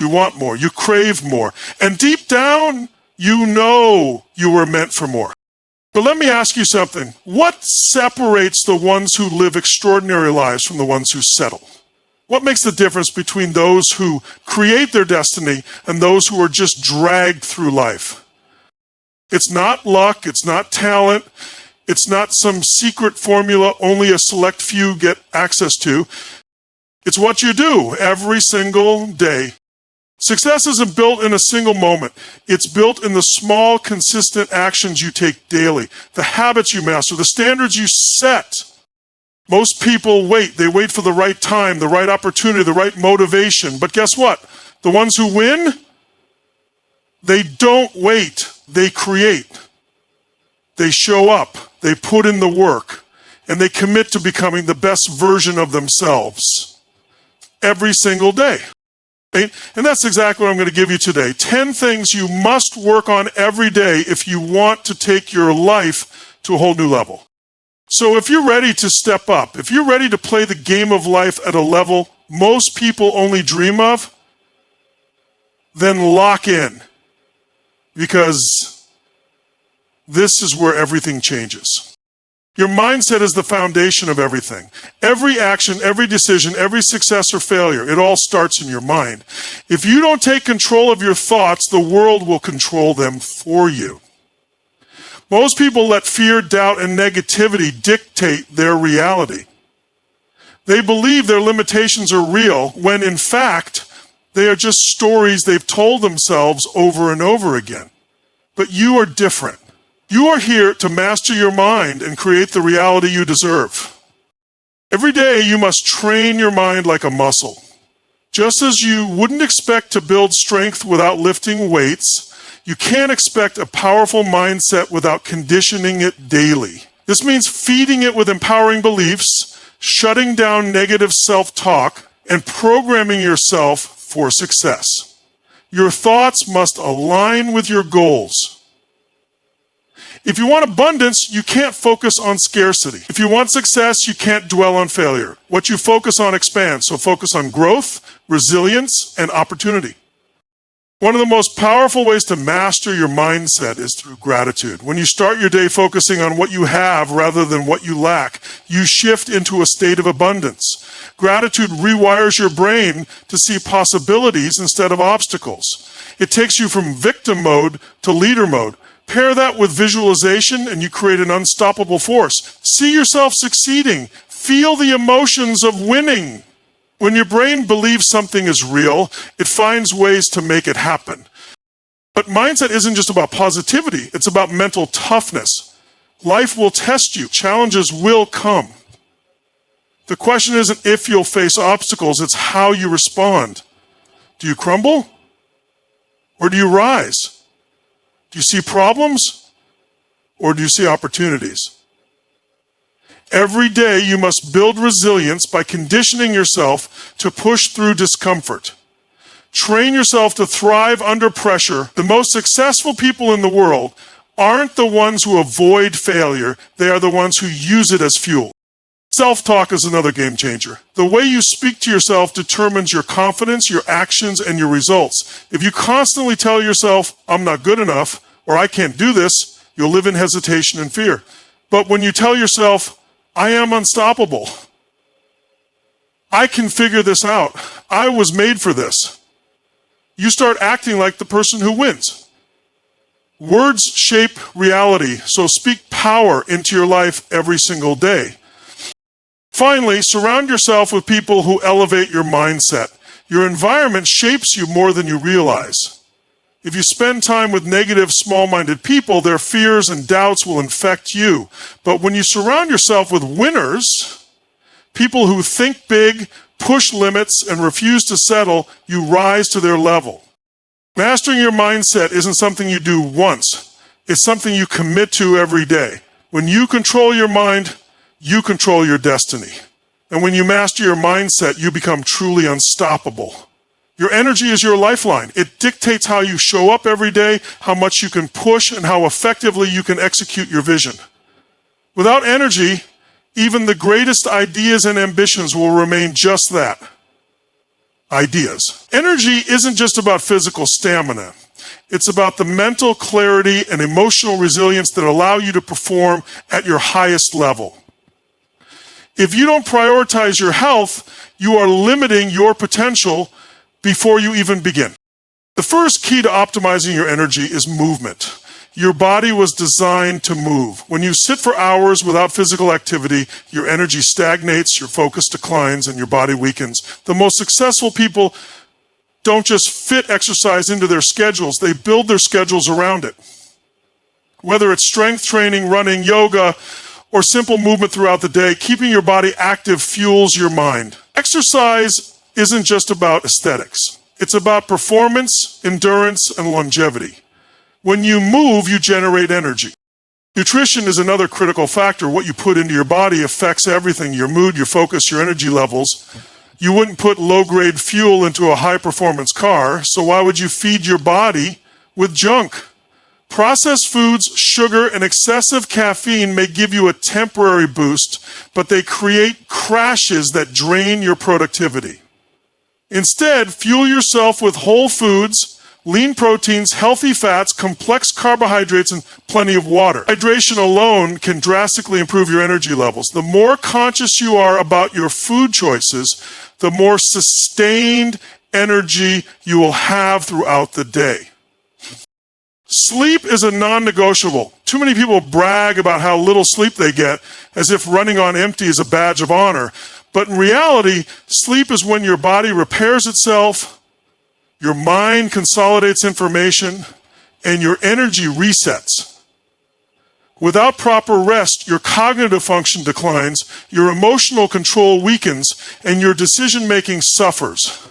You want more. You crave more. And deep down, you know you were meant for more. But let me ask you something. What separates the ones who live extraordinary lives from the ones who settle? What makes the difference between those who create their destiny and those who are just dragged through life? It's not luck. It's not talent. It's not some secret formula only a select few get access to. It's what you do every single day. Success isn't built in a single moment. It's built in the small, consistent actions you take daily, the habits you master, the standards you set. Most people wait. They wait for the right time, the right opportunity, the right motivation. But guess what? The ones who win, they don't wait. They create. They show up. They put in the work. And they commit to becoming the best version of themselves every single day. And that's exactly what I'm going to give you today. 10 things you must work on every day if you want to take your life to a whole new level. So if you're ready to step up, if you're ready to play the game of life at a level most people only dream of, then lock in. Because this is where everything changes. Your mindset is the foundation of everything. Every action, every decision, every success or failure, it all starts in your mind. If you don't take control of your thoughts, the world will control them for you. Most people let fear, doubt, and negativity dictate their reality. They believe their limitations are real when, in fact, they are just stories they've told themselves over and over again. But you are different. You are here to master your mind and create the reality you deserve. Every day you must train your mind like a muscle. Just as you wouldn't expect to build strength without lifting weights, you can't expect a powerful mindset without conditioning it daily. This means feeding it with empowering beliefs, shutting down negative self-talk, and programming yourself for success. Your thoughts must align with your goals. If you want abundance, you can't focus on scarcity. If you want success, you can't dwell on failure. What you focus on expands, so focus on growth, resilience, and opportunity. One of the most powerful ways to master your mindset is through gratitude. When you start your day focusing on what you have rather than what you lack, you shift into a state of abundance. Gratitude rewires your brain to see possibilities instead of obstacles. It takes you from victim mode to leader mode. Pair that with visualization and you create an unstoppable force. See yourself succeeding. Feel the emotions of winning. When your brain believes something is real, it finds ways to make it happen. But mindset isn't just about positivity. It's about mental toughness. Life will test you. Challenges will come. The question isn't if you'll face obstacles, it's how you respond. Do you crumble? Or do you rise? Do you see problems? Or do you see opportunities? Every day you must build resilience by conditioning yourself to push through discomfort. Train yourself to thrive under pressure. The most successful people in the world aren't the ones who avoid failure. They are the ones who use it as fuel. Self-talk is another game changer. The way you speak to yourself determines your confidence, your actions, and your results. If you constantly tell yourself, I'm not good enough, or I can't do this, you'll live in hesitation and fear. But when you tell yourself, I am unstoppable, I can figure this out, I was made for this, you start acting like the person who wins. Words shape reality, so speak power into your life every single day. Finally, surround yourself with people who elevate your mindset. Your environment shapes you more than you realize. If you spend time with negative, small-minded people, their fears and doubts will infect you. But when you surround yourself with winners, people who think big, push limits, and refuse to settle, you rise to their level. Mastering your mindset isn't something you do once. It's something you commit to every day. When you control your mind, you control your destiny. And when you master your mindset, you become truly unstoppable. Your energy is your lifeline. It dictates how you show up every day, how much you can push, and how effectively you can execute your vision. Without energy, even the greatest ideas and ambitions will remain just that, ideas. Energy isn't just about physical stamina. It's about the mental clarity and emotional resilience that allow you to perform at your highest level. If you don't prioritize your health, you are limiting your potential before you even begin. The first key to optimizing your energy is movement. Your body was designed to move. When you sit for hours without physical activity, your energy stagnates, your focus declines, and your body weakens. The most successful people don't just fit exercise into their schedules, they build their schedules around it. Whether it's strength training, running, yoga, or simple movement throughout the day, keeping your body active fuels your mind. Exercise isn't just about aesthetics. It's about performance, endurance, and longevity. When you move, you generate energy. Nutrition is another critical factor. What you put into your body affects everything, your mood, your focus, your energy levels. You wouldn't put low-grade fuel into a high-performance car, so why would you feed your body with junk? Processed foods, sugar, and excessive caffeine may give you a temporary boost, but they create crashes that drain your productivity. Instead, fuel yourself with whole foods, lean proteins, healthy fats, complex carbohydrates, and plenty of water. Hydration alone can drastically improve your energy levels. The more conscious you are about your food choices, the more sustained energy you will have throughout the day. Sleep is a non-negotiable. Too many people brag about how little sleep they get, as if running on empty is a badge of honor. But in reality, sleep is when your body repairs itself, your mind consolidates information, and your energy resets. Without proper rest, your cognitive function declines, your emotional control weakens, and your decision-making suffers.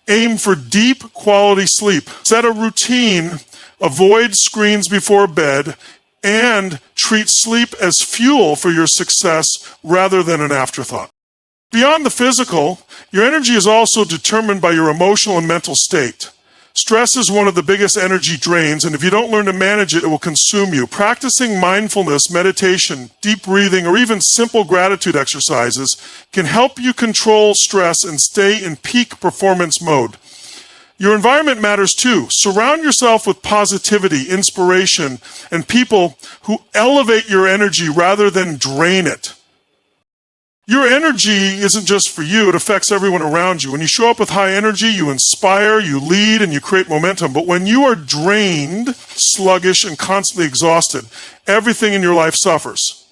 Aim for deep, quality sleep. Set a routine, avoid screens before bed, and treat sleep as fuel for your success rather than an afterthought. Beyond the physical, your energy is also determined by your emotional and mental state. Stress is one of the biggest energy drains, and if you don't learn to manage it, it will consume you. Practicing mindfulness, meditation, deep breathing, or even simple gratitude exercises can help you control stress and stay in peak performance mode. Your environment matters too. Surround yourself with positivity, inspiration, and people who elevate your energy rather than drain it. Your energy isn't just for you, it affects everyone around you. When you show up with high energy, you inspire, you lead, and you create momentum. But when you are drained, sluggish, and constantly exhausted, everything in your life suffers.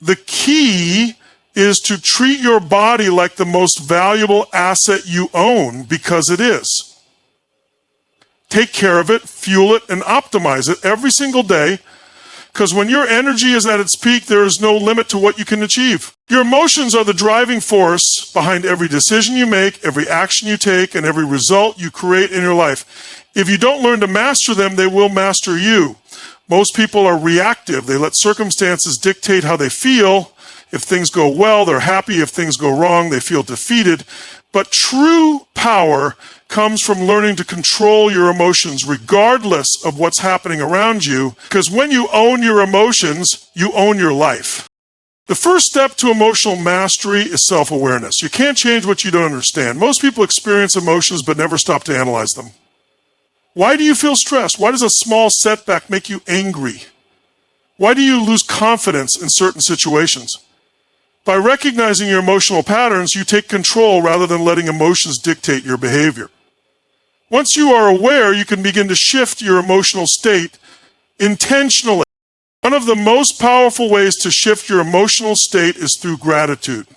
The key is to treat your body like the most valuable asset you own, because it is. Take care of it, fuel it, and optimize it every single day. Because when your energy is at its peak, there is no limit to what you can achieve. Your emotions are the driving force behind every decision you make, every action you take, and every result you create in your life. If you don't learn to master them, they will master you. Most people are reactive. They let circumstances dictate how they feel. If things go well, they're happy. If things go wrong, they feel defeated. But true power comes from learning to control your emotions regardless of what's happening around you, because when you own your emotions, you own your life. The first step to emotional mastery is self-awareness. You can't change what you don't understand. Most people experience emotions but never stop to analyze them. Why do you feel stressed? Why does a small setback make you angry? Why do you lose confidence in certain situations? By recognizing your emotional patterns, you take control rather than letting emotions dictate your behavior. Once you are aware, you can begin to shift your emotional state intentionally. One of the most powerful ways to shift your emotional state is through gratitude.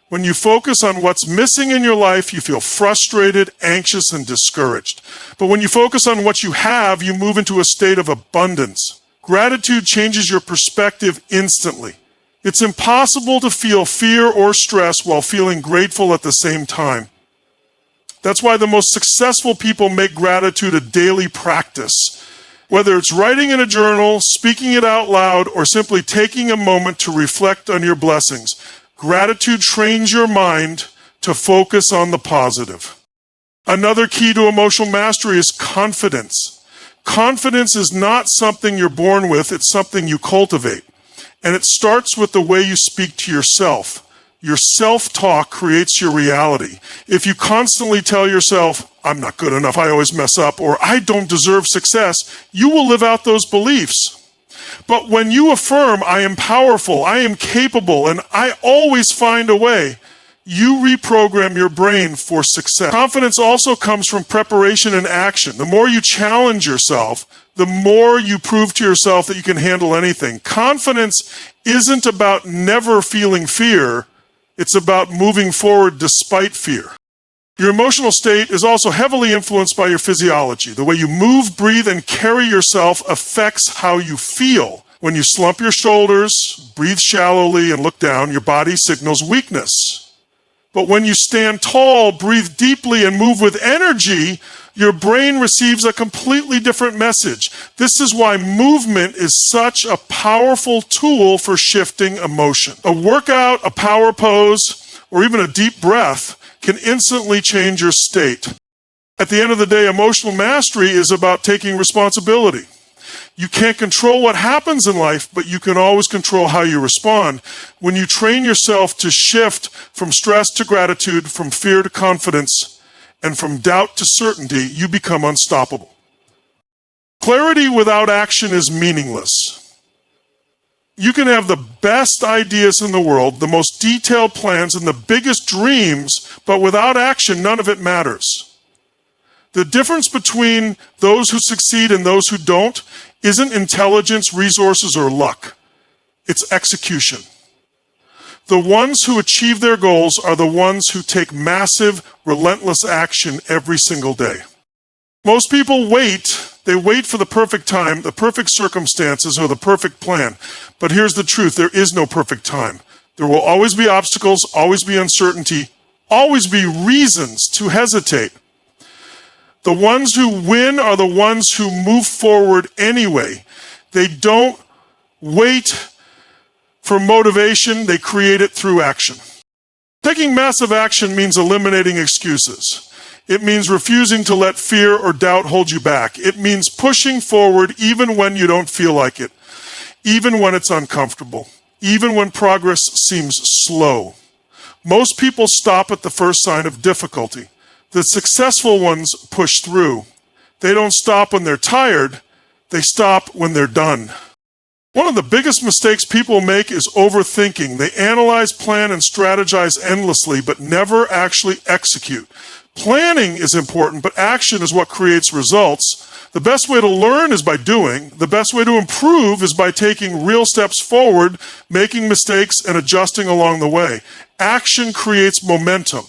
When you focus on what's missing in your life, you feel frustrated, anxious, and discouraged. But when you focus on what you have, you move into a state of abundance. Gratitude changes your perspective instantly. It's impossible to feel fear or stress while feeling grateful at the same time. That's why the most successful people make gratitude a daily practice. Whether it's writing in a journal, speaking it out loud, or simply taking a moment to reflect on your blessings, gratitude trains your mind to focus on the positive. Another key to emotional mastery is confidence. Confidence is not something you're born with, it's something you cultivate. And it starts with the way you speak to yourself. Your self-talk creates your reality. If you constantly tell yourself, I'm not good enough, I always mess up, or I don't deserve success, you will live out those beliefs. But when you affirm, I am powerful, I am capable, and I always find a way, you reprogram your brain for success. Confidence also comes from preparation and action. The more you challenge yourself, the more you prove to yourself that you can handle anything. Confidence isn't about never feeling fear. It's about moving forward despite fear. Your emotional state is also heavily influenced by your physiology. The way you move, breathe, and carry yourself affects how you feel. When you slump your shoulders, breathe shallowly, and look down, your body signals weakness. But when you stand tall, breathe deeply, and move with energy, your brain receives a completely different message. This is why movement is such a powerful tool for shifting emotion. A workout, a power pose, or even a deep breath can instantly change your state. At the end of the day, emotional mastery is about taking responsibility. You can't control what happens in life, but you can always control how you respond. When you train yourself to shift from stress to gratitude, from fear to confidence, and from doubt to certainty, you become unstoppable. Clarity without action is meaningless. You can have the best ideas in the world, the most detailed plans, and the biggest dreams, but without action, none of it matters. The difference between those who succeed and those who don't isn't intelligence, resources, or luck. It's execution. The ones who achieve their goals are the ones who take massive, relentless action every single day. Most people wait. They wait for the perfect time, the perfect circumstances, or the perfect plan. But here's the truth. There is no perfect time. There will always be obstacles, always be uncertainty, always be reasons to hesitate. The ones who win are the ones who move forward anyway. They don't wait for motivation, they create it through action. Taking massive action means eliminating excuses. It means refusing to let fear or doubt hold you back. It means pushing forward even when you don't feel like it, even when it's uncomfortable, even when progress seems slow. Most people stop at the first sign of difficulty. The successful ones push through. They don't stop when they're tired. They stop when they're done. One of the biggest mistakes people make is overthinking. They analyze, plan, and strategize endlessly, but never actually execute. Planning is important, but action is what creates results. The best way to learn is by doing. The best way to improve is by taking real steps forward, making mistakes, and adjusting along the way. Action creates momentum.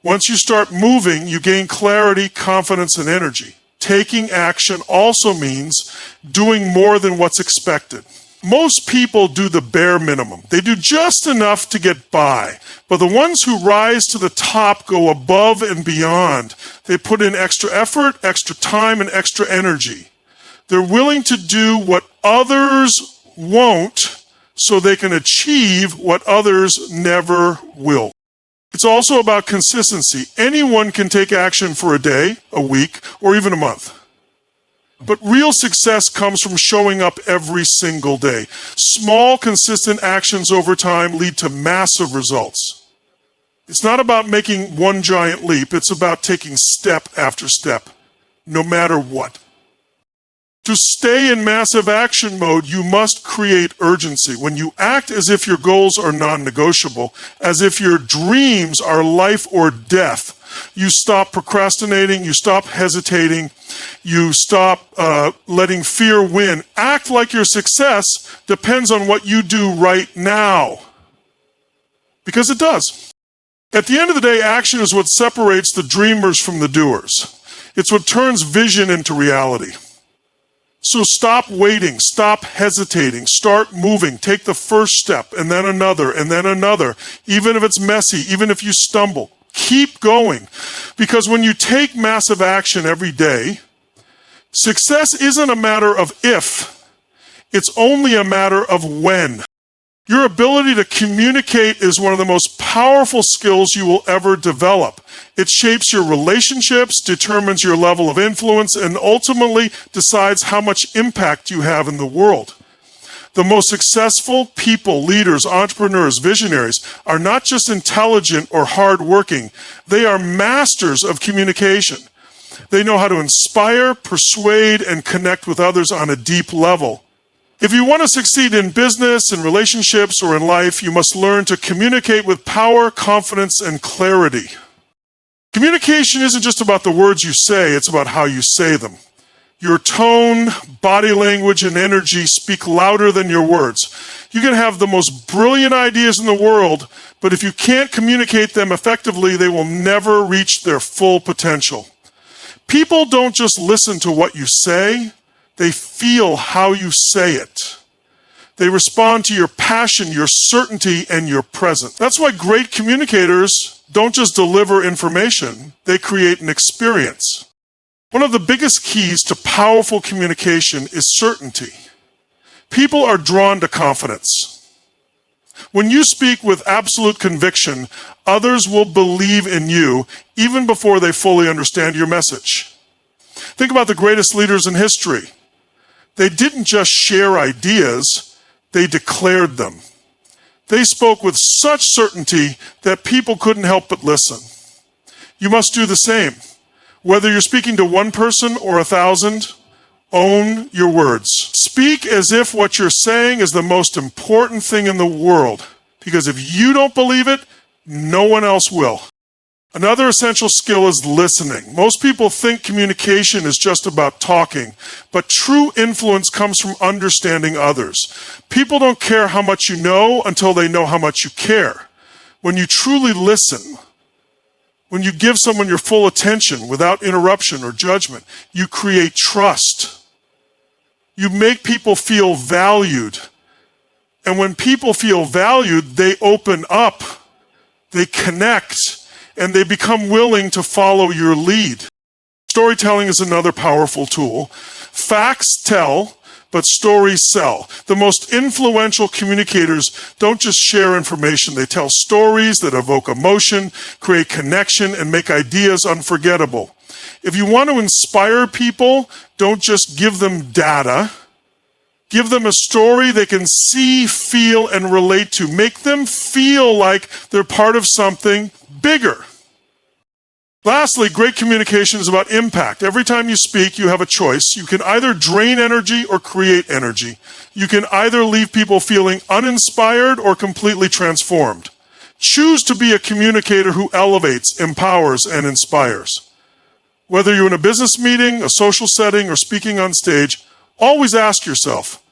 Once you start moving, you gain clarity, confidence, and energy. Taking action also means doing more than what's expected. Most people do the bare minimum. They do just enough to get by. But the ones who rise to the top go above and beyond. They put in extra effort, extra time, and extra energy. They're willing to do what others won't so they can achieve what others never will. It's also about consistency. Anyone can take action for a day, a week, or even a month. But real success comes from showing up every single day. Small, consistent actions over time lead to massive results. It's not about making one giant leap. It's about taking step after step, no matter what. To stay in massive action mode, you must create urgency. When you act as if your goals are non-negotiable, as if your dreams are life or death, you stop procrastinating, you stop hesitating, you stop letting fear win. Act like your success depends on what you do right now. Because it does. At the end of the day, action is what separates the dreamers from the doers. It's what turns vision into reality. So stop waiting, stop hesitating, start moving, take the first step, and then another, even if it's messy, even if you stumble. Keep going, because when you take massive action every day, success isn't a matter of if, it's only a matter of when. Your ability to communicate is one of the most powerful skills you will ever develop. It shapes your relationships, determines your level of influence, and ultimately decides how much impact you have in the world. The most successful people, leaders, entrepreneurs, visionaries are not just intelligent or hardworking. They are masters of communication. They know how to inspire, persuade, and connect with others on a deep level. If you want to succeed in business, in relationships, or in life, you must learn to communicate with power, confidence, and clarity. Communication isn't just about the words you say, it's about how you say them. Your tone, body language, and energy speak louder than your words. You can have the most brilliant ideas in the world, but if you can't communicate them effectively, they will never reach their full potential. People don't just listen to what you say, they feel how you say it. They respond to your passion, your certainty, and your presence. That's why great communicators don't just deliver information, they create an experience. One of the biggest keys to powerful communication is certainty. People are drawn to confidence. When you speak with absolute conviction, others will believe in you even before they fully understand your message. Think about the greatest leaders in history. They didn't just share ideas, they declared them. They spoke with such certainty that people couldn't help but listen. You must do the same. Whether you're speaking to one person or 1,000, own your words. Speak as if what you're saying is the most important thing in the world, because if you don't believe it, no one else will. Another essential skill is listening. Most people think communication is just about talking, but true influence comes from understanding others. People don't care how much you know until they know how much you care. When you truly listen, when you give someone your full attention without interruption or judgment, you create trust. You make people feel valued. And when people feel valued, they open up, they connect, and they become willing to follow your lead. Storytelling is another powerful tool. Facts tell, but stories sell. The most influential communicators don't just share information, they tell stories that evoke emotion, create connection, and make ideas unforgettable. If you want to inspire people, don't just give them data. Give them a story they can see, feel, and relate to. Make them feel like they're part of something bigger. Lastly, great communication is about impact. Every time you speak, you have a choice. You can either drain energy or create energy. You can either leave people feeling uninspired or completely transformed. Choose to be a communicator who elevates, empowers, and inspires. Whether you're in a business meeting, a social setting, or speaking on stage, always ask yourself,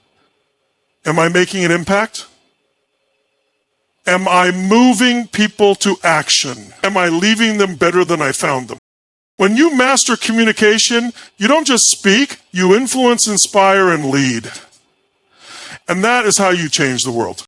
am I making an impact? Am I moving people to action? Am I leaving them better than I found them? When you master communication, you don't just speak, you influence, inspire, and lead. And that is how you change the world.